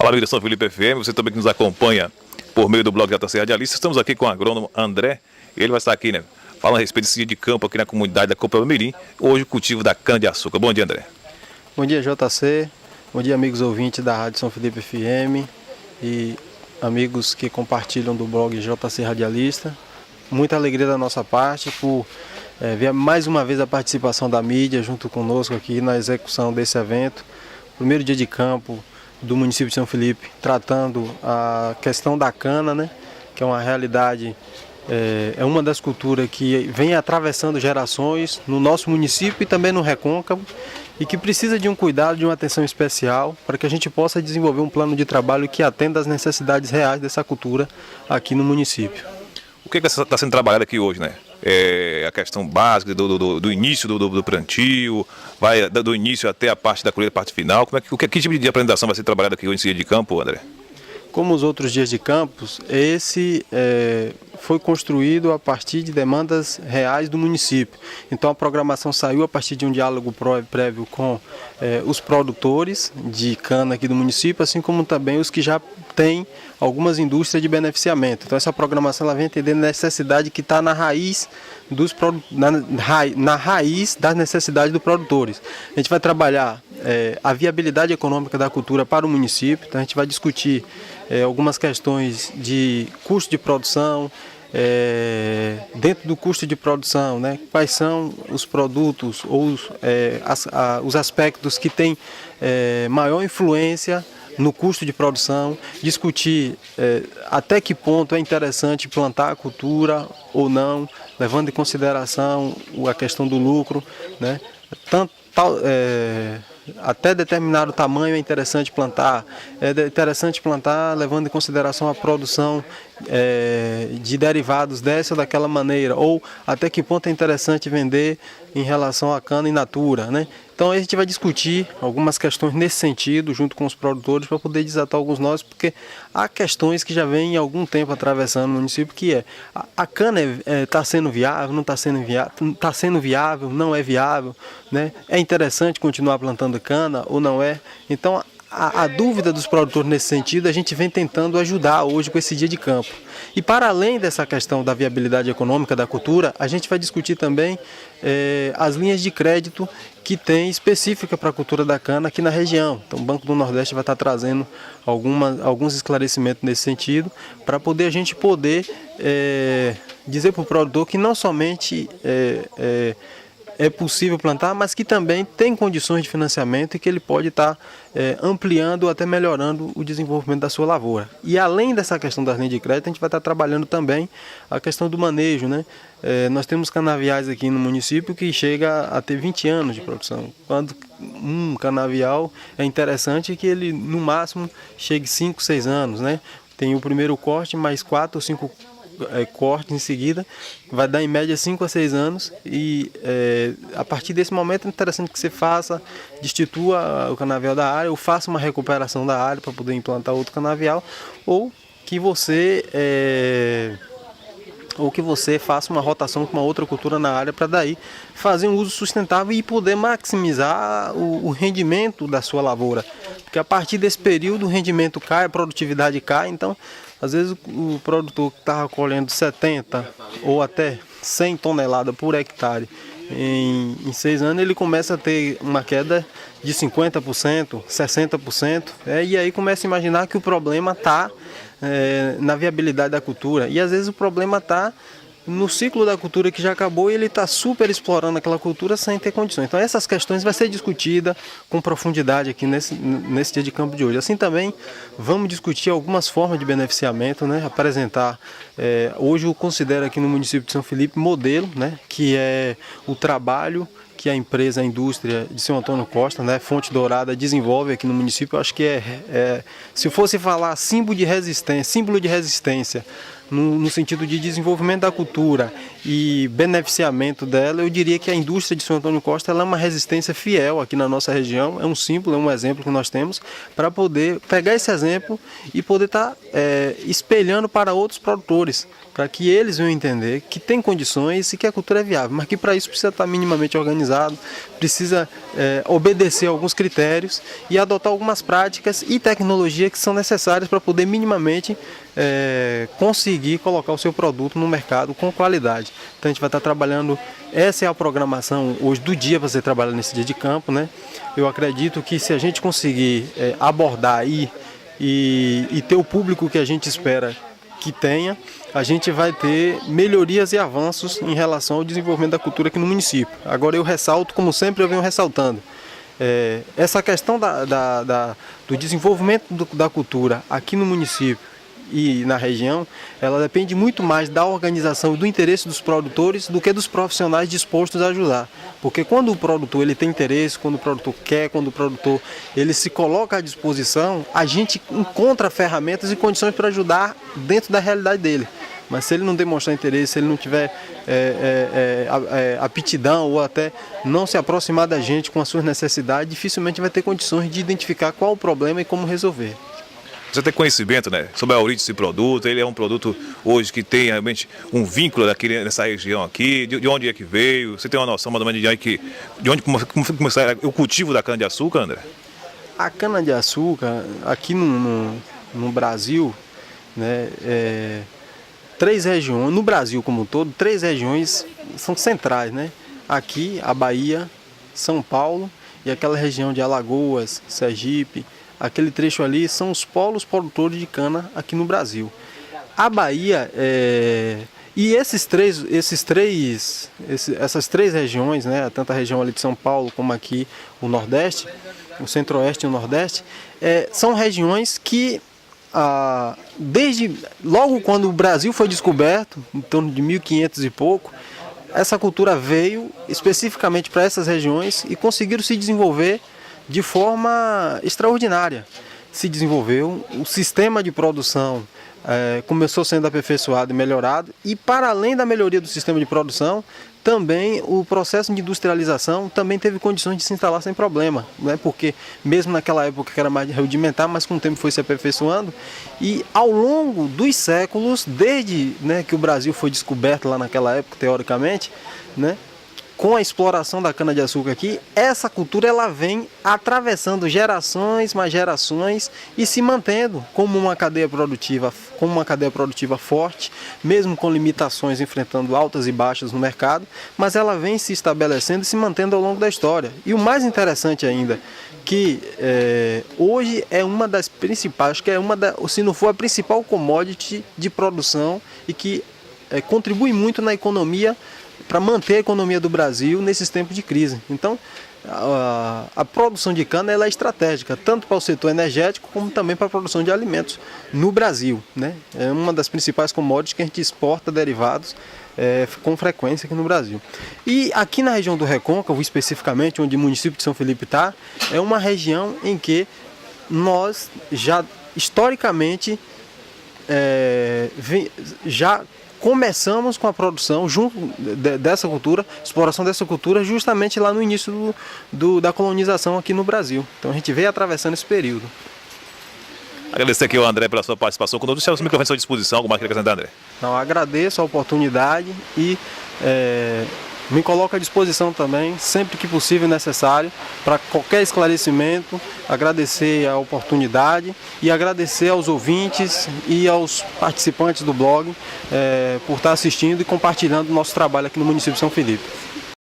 Fala, amigo da São Felipe FM, você também que nos acompanha por meio do blog JC Radialista. Estamos aqui com o agrônomo André, ele vai estar aqui, falando a respeito desse dia de campo aqui na comunidade da Copa Mirim, hoje o cultivo da cana-de-açúcar. Bom dia, André. Bom dia, JC. Bom dia, amigos ouvintes da Rádio São Felipe FM e amigos que compartilham do blog JC Radialista. Muita alegria da nossa parte por ver mais uma vez a participação da mídia junto conosco aqui na execução desse evento. Primeiro dia de campo do município de São Felipe, tratando a questão da cana, que é uma realidade, é uma das culturas que vem atravessando gerações no nosso município e também no Recôncavo, e que precisa de um cuidado, de uma atenção especial para que a gente possa desenvolver um plano de trabalho que atenda às necessidades reais dessa cultura aqui no município. O que está sendo trabalhado aqui hoje, a questão básica do início do plantio, vai do início até a parte da colheita, a parte final. Que tipo de apresentação vai ser trabalhado aqui hoje nesse dia de campo, André? Como os outros dias de campos, esse foi construído a partir de demandas reais do município. Então a programação saiu a partir de um diálogo prévio com os produtores de cana aqui do município, assim como também os que já têm algumas indústrias de beneficiamento. Então essa programação ela vem entender a necessidade que está na raiz na raiz das necessidades dos produtores. A gente vai trabalhar a viabilidade econômica da cultura para o município, então a gente vai discutir algumas questões de custo de produção, dentro do custo de produção, quais são os produtos ou os aspectos que têm maior influência no custo de produção, discutir até que ponto é interessante plantar a cultura ou não, levando em consideração a questão do lucro, até determinado tamanho é interessante plantar levando em consideração a produção de derivados dessa ou daquela maneira, ou até que ponto é interessante vender em relação à cana in natura, Então a gente vai discutir algumas questões nesse sentido junto com os produtores para poder desatar alguns nós, porque há questões que já vêm há algum tempo atravessando o município, que a cana está sendo viável, não está sendo viável, está sendo viável, não é viável, É interessante continuar plantando cana ou não é? Então a dúvida dos produtores nesse sentido, a gente vem tentando ajudar hoje com esse dia de campo. E para além dessa questão da viabilidade econômica da cultura, a gente vai discutir também as linhas de crédito que tem específica para a cultura da cana aqui na região. Então o Banco do Nordeste vai estar trazendo alguns esclarecimentos nesse sentido, para a gente poder dizer para o produtor que não somente é possível plantar, mas que também tem condições de financiamento e que ele pode estar ampliando ou até melhorando o desenvolvimento da sua lavoura. E além dessa questão das linhas de crédito, a gente vai estar trabalhando também a questão do manejo, Nós temos canaviais aqui no município que chega a ter 20 anos de produção. Quando um canavial é interessante que ele no máximo chegue 5, 6 anos, Tem o primeiro corte, mais 4 ou 5 cortes em seguida, vai dar em média 5 a 6 anos e a partir desse momento é interessante que você destitua o canavial da área ou faça uma recuperação da área para poder implantar outro canavial, ou que você faça uma rotação com uma outra cultura na área para daí fazer um uso sustentável e poder maximizar o rendimento da sua lavoura, porque a partir desse período o rendimento cai, a produtividade cai. Então às vezes o produtor que estava colhendo 70 ou até 100 toneladas por hectare em 6 anos, ele começa a ter uma queda de 50%, 60%, e aí começa a imaginar que o problema está na viabilidade da cultura. E às vezes o problema está no ciclo da cultura que já acabou e ele está super explorando aquela cultura sem ter condições. Então essas questões vai ser discutida com profundidade aqui nesse dia de campo de hoje. Assim também vamos discutir algumas formas de beneficiamento, apresentar, hoje eu considero aqui no município de São Felipe modelo, que é o trabalho que a empresa, a indústria de São Antônio Costa, Fonte Dourada, desenvolve aqui no município. Eu acho que se fosse falar símbolo de resistência no sentido de desenvolvimento da cultura e beneficiamento dela, eu diria que a indústria de São Antônio Costa ela é uma resistência fiel aqui na nossa região, é um símbolo, é um exemplo que nós temos para poder pegar esse exemplo e poder estar espelhando para outros produtores, para que eles venham entender que tem condições e que a cultura é viável, mas que para isso precisa estar minimamente organizado, precisa obedecer a alguns critérios e adotar algumas práticas e tecnologia que são necessárias para poder minimamente conseguir colocar o seu produto no mercado com qualidade. Então a gente vai estar trabalhando, essa é a programação hoje do dia para você trabalhar nesse dia de campo, né? Eu acredito que se a gente conseguir abordar aí e ter o público que a gente espera que tenha, a gente vai ter melhorias e avanços em relação ao desenvolvimento da cultura aqui no município. Agora eu ressalto, como sempre eu venho ressaltando, essa questão do desenvolvimento da cultura aqui no município e na região, ela depende muito mais da organização e do interesse dos produtores do que dos profissionais dispostos a ajudar. Porque quando o produtor ele tem interesse, quando o produtor quer, quando o produtor ele se coloca à disposição, a gente encontra ferramentas e condições para ajudar dentro da realidade dele. Mas se ele não demonstrar interesse, se ele não tiver aptidão ou até não se aproximar da gente com as suas necessidades, dificilmente vai ter condições de identificar qual o problema e como resolver. Você tem conhecimento, né, sobre a origem desse produto? Ele é um produto hoje que tem realmente um vínculo nessa região aqui, de onde é que veio? Você tem uma noção mais ou menos de onde começou o cultivo da cana-de-açúcar, André? A cana-de-açúcar, aqui no Brasil, né, três regiões, no Brasil como um todo, três regiões são centrais, né? Aqui, a Bahia, São Paulo e aquela região de Alagoas, Sergipe. Aquele trecho ali são os polos produtores de cana aqui no Brasil. A Bahia, e essas três regiões, né, tanto a região ali de São Paulo como aqui o Nordeste, o Centro-Oeste e o Nordeste, são regiões que, desde logo quando o Brasil foi descoberto, em torno de 1500 e pouco, essa cultura veio especificamente para essas regiões e conseguiram se desenvolver de forma extraordinária. Se desenvolveu, o sistema de produção começou sendo aperfeiçoado e melhorado, e para além da melhoria do sistema de produção, também o processo de industrialização também teve condições de se instalar sem problema, né? Porque mesmo naquela época que era mais rudimentar, mas com o tempo foi se aperfeiçoando, e ao longo dos séculos, desde, né, que o Brasil foi descoberto lá naquela época, teoricamente, né, com a exploração da cana-de-açúcar aqui, essa cultura ela vem atravessando gerações mais gerações e se mantendo como uma cadeia produtiva forte, mesmo com limitações, enfrentando altas e baixas no mercado, mas ela vem se estabelecendo e se mantendo ao longo da história. E o mais interessante ainda, que hoje é uma das principais, acho que se não for a principal commodity de produção e que contribui muito na economia, para manter a economia do Brasil nesses tempos de crise. Então, a produção de cana ela é estratégica, tanto para o setor energético, como também para a produção de alimentos no Brasil, né? É uma das principais commodities que a gente exporta derivados com frequência aqui no Brasil. E aqui na região do Recôncavo, especificamente, onde o município de São Felipe está, é uma região em que nós já, historicamente, já começamos com a produção junto dessa cultura, exploração dessa cultura, justamente lá no início da colonização aqui no Brasil. Então a gente veio atravessando esse período. Agradecer aqui ao André pela sua participação conosco. Deixar o microfone à sua disposição. Alguma coisa que acrescentar, André? Não, agradeço a oportunidade e me coloco à disposição também, sempre que possível e necessário, para qualquer esclarecimento. Agradecer a oportunidade e agradecer aos ouvintes e aos participantes do blog por estar assistindo e compartilhando o nosso trabalho aqui no município de São Felipe.